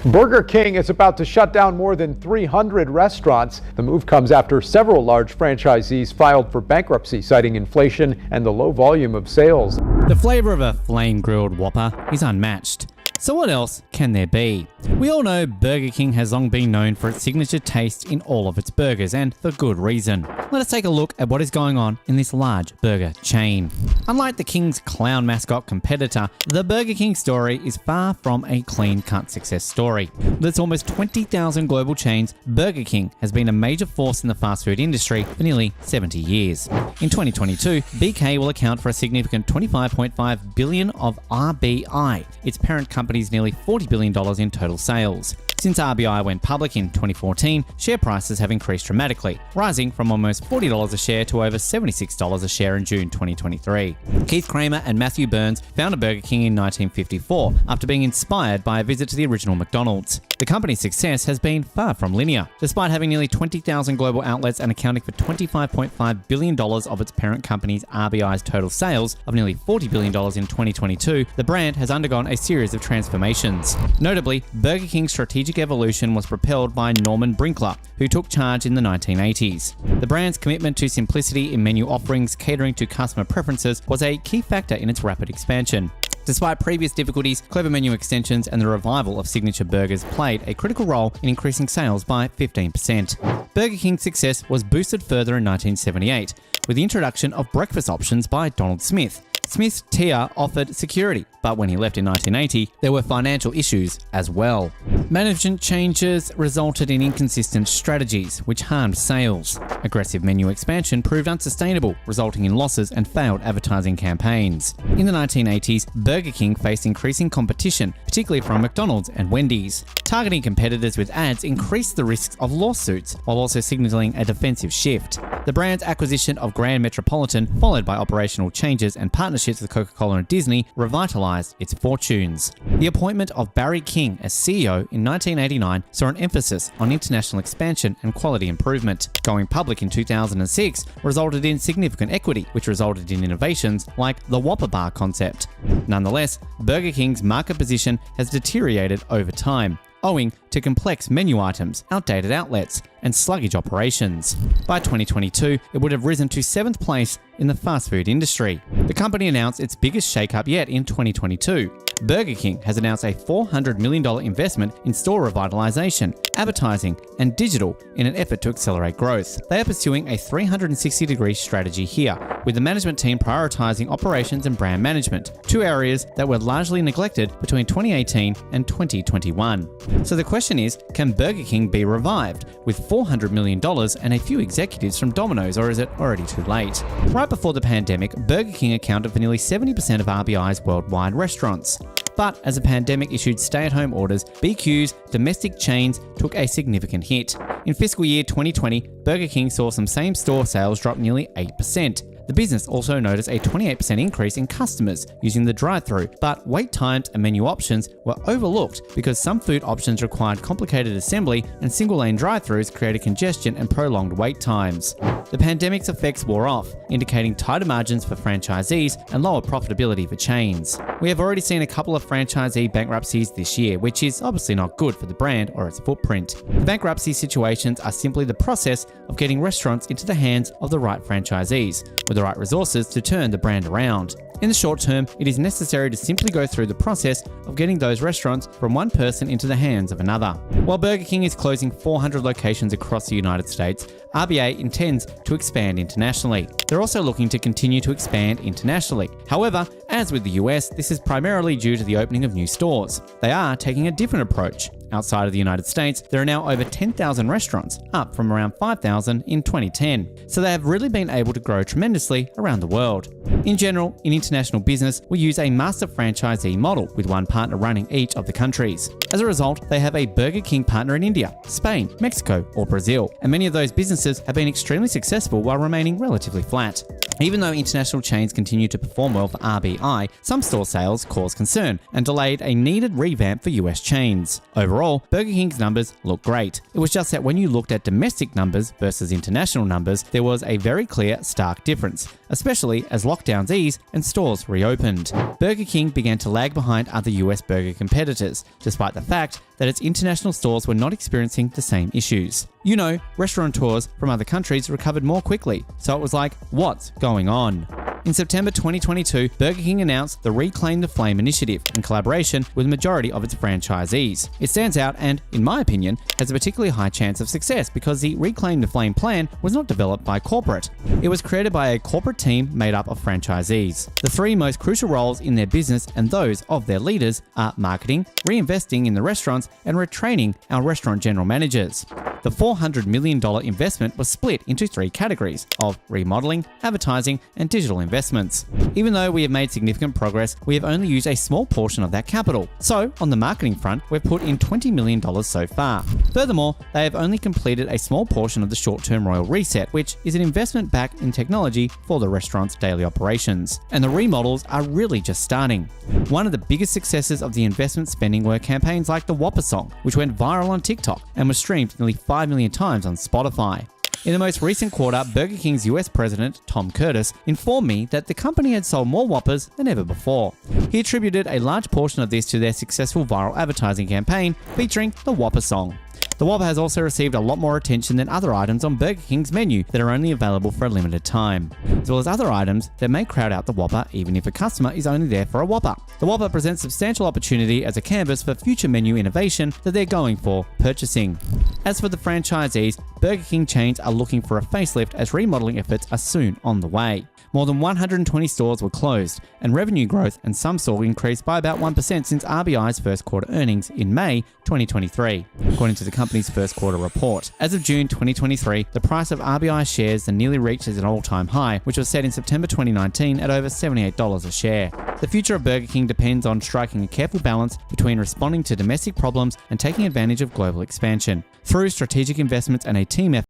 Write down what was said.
Burger King is about to shut down more than 300 restaurants. The move comes after several large franchisees filed for bankruptcy, citing inflation and the low volume of sales. The flavor of a flame-grilled Whopper is unmatched. So what else can there be? We all know Burger King has long been known for its signature taste in all of its burgers, and for good reason. Let us take a look at what is going on in this large burger chain. Unlike the King's clown mascot competitor, the Burger King story is far from a clean-cut success story. With its almost 20,000 global chains, Burger King has been a major force in the fast food industry for nearly 70 years. In 2022, BK will account for a significant $25.5 billion of RBI, its parent company's nearly $40 billion in total sales. Since RBI went public in 2014, share prices have increased dramatically, rising from almost $40 a share to over $76 a share in June 2023. Keith Kramer and Matthew Burns founded Burger King in 1954 after being inspired by a visit to the original McDonald's. The company's success has been far from linear. Despite having nearly 20,000 global outlets and accounting for $25.5 billion of its parent company's RBI's total sales of nearly $40 billion in 2022, the brand has undergone a series of transformations. Notably, Burger King's strategic evolution was propelled by Norman Brinkler, who took charge in the 1980s. The brand's commitment to simplicity in menu offerings catering to customer preferences was a key factor in its rapid expansion. Despite previous difficulties, clever menu extensions and the revival of signature burgers played a critical role in increasing sales by 15%. Burger King's success was boosted further in 1978 with the introduction of breakfast options by Donald Smith. Smith's tier offered security, but when he left in 1980, there were financial issues as well. Management changes resulted in inconsistent strategies, which harmed sales. Aggressive menu expansion proved unsustainable, resulting in losses and failed advertising campaigns. In the 1980s, Burger King faced increasing competition, particularly from McDonald's and Wendy's. Targeting competitors with ads increased the risks of lawsuits, while also signaling a defensive shift. The brand's acquisition of Grand Metropolitan, followed by operational changes and partnerships with Coca-Cola and Disney, revitalized its fortunes. The appointment of Barry King as CEO in 1989 saw an emphasis on international expansion and quality improvement. Going public in 2006 resulted in significant equity, which resulted in innovations like the Whopper Bar concept. Nonetheless, Burger King's market position has deteriorated over time, owing to complex menu items, outdated outlets, and sluggish operations. By 2022, it would have risen to 7th place in the fast food industry. The company announced its biggest shakeup yet in 2022. Burger King has announced a $400 million investment in store revitalization, advertising, and digital in an effort to accelerate growth. They are pursuing a 360-degree strategy here, with the management team prioritizing operations and brand management, two areas that were largely neglected between 2018 and 2021. So the question is, can Burger King be revived with $400 million and a few executives from Domino's, or is it already too late? Right before the pandemic, Burger King accounted for nearly 70% of RBI's worldwide restaurants. But as the pandemic issued stay-at-home orders, BQ's domestic chains took a significant hit. In fiscal year 2020, Burger King saw some same-store sales drop nearly 8%. The business also noticed a 28% increase in customers using the drive-thru, but wait times and menu options were overlooked because some food options required complicated assembly and single-lane drive-thrus created congestion and prolonged wait times. The pandemic's effects wore off, indicating tighter margins for franchisees and lower profitability for chains. We have already seen a couple of franchisee bankruptcies this year, which is obviously not good for the brand or its footprint. The bankruptcy situations are simply the process of getting restaurants into the hands of the right franchisees, with the right resources to turn the brand around. In the short term, it is necessary to simply go through the process of getting those restaurants from one person into the hands of another. While Burger King is closing 400 locations across the United States, RBA intends to expand internationally. They're also looking to continue to expand internationally. However, as with the US, this is primarily due to the opening of new stores. They are taking a different approach. Outside of the United States, there are now over 10,000 restaurants, up from around 5,000 in 2010. So they have really been able to grow tremendously around the world. In general, in international business, we use a master franchisee model with one partner running each of the countries. As a result, they have a Burger King partner in India, Spain, Mexico, or Brazil, and many of those businesses have been extremely successful while remaining relatively flat. Even though international chains continue to perform well for RBI, some store sales caused concern and delayed a needed revamp for US chains. Overall, Burger King's numbers look great. It was just that when you looked at domestic numbers versus international numbers, there was a very clear, stark difference, especially as lockdowns eased and stores reopened. Burger King began to lag behind other US burger competitors, despite the fact that its international stores were not experiencing the same issues. You know, restaurateurs from other countries recovered more quickly, so it was like, what's going on? In September 2022, Burger King announced the Reclaim the Flame initiative in collaboration with the majority of its franchisees. It stands out and, in my opinion, has a particularly high chance of success because the Reclaim the Flame plan was not developed by corporate. It was created by a corporate team made up of franchisees. The three most crucial roles in their business and those of their leaders are marketing, reinvesting in the restaurants, and retraining our restaurant general managers. The $400 million investment was split into three categories of remodeling, advertising, and digital investments. Even though we have made significant progress, we have only used a small portion of that capital. So, on the marketing front, we've put in $20 million so far. Furthermore, they have only completed a small portion of the short-term Royal Reset, which is an investment back in technology for the restaurant's daily operations. And the remodels are really just starting. One of the biggest successes of the investment spending were campaigns like the Whopper song, which went viral on TikTok and was streamed nearly 5 million times on Spotify. In the most recent quarter, Burger King's US president, Tom Curtis, informed me that the company had sold more Whoppers than ever before. He attributed a large portion of this to their successful viral advertising campaign featuring the Whopper song. The Whopper has also received a lot more attention than other items on Burger King's menu that are only available for a limited time, as well as other items that may crowd out the Whopper even if a customer is only there for a Whopper. The Whopper presents substantial opportunity as a canvas for future menu innovation that they're going for purchasing. As for the franchisees, Burger King chains are looking for a facelift as remodeling efforts are soon on the way. More than 120 stores were closed, and revenue growth and some store increased by about 1% since RBI's first quarter earnings in May 2023, according to the company's first quarter report. As of June 2023, the price of RBI shares nearly reached an all-time high, which was set in September 2019 at over $78 a share. The future of Burger King depends on striking a careful balance between responding to domestic problems and taking advantage of global expansion. Through strategic investments and a team effort,